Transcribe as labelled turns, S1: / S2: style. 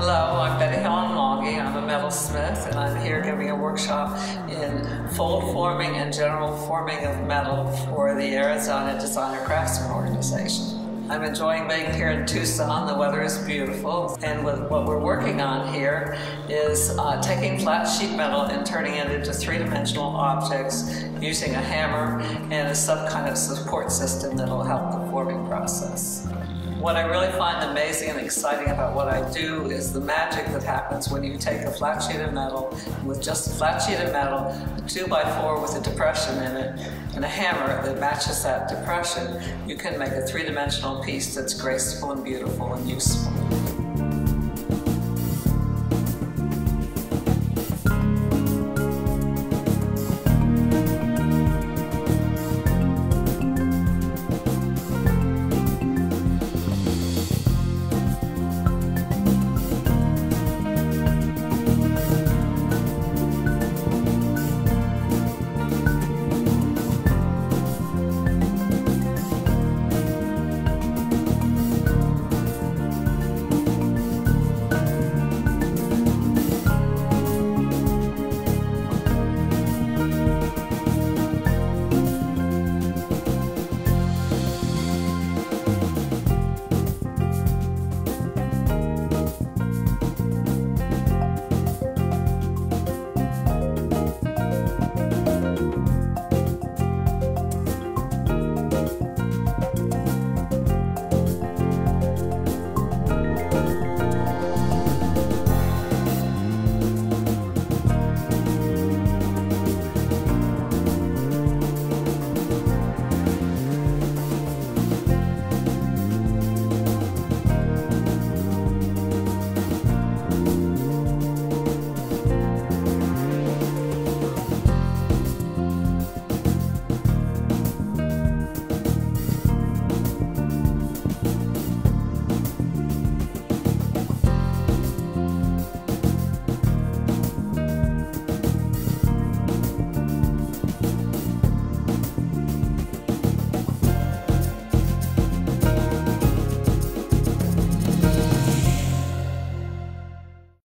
S1: Hello, I'm Betty Helen Longy. I'm a metalsmith, and I'm here giving a workshop in fold forming and general forming of metal for the Arizona Designer Craftsman Organization. I'm enjoying being here in Tucson. The weather is beautiful, and what we're working on here is taking flat sheet metal and turning it into three-dimensional objects using a hammer and some kind of support system that will help the forming process. What I really find amazing and exciting about what I do is the magic that happens when you take a flat sheet of metal, with just a flat sheet of metal, a 2x4 with a depression in it, and a hammer that matches that depression. You can make a three-dimensional piece that's graceful and beautiful and useful.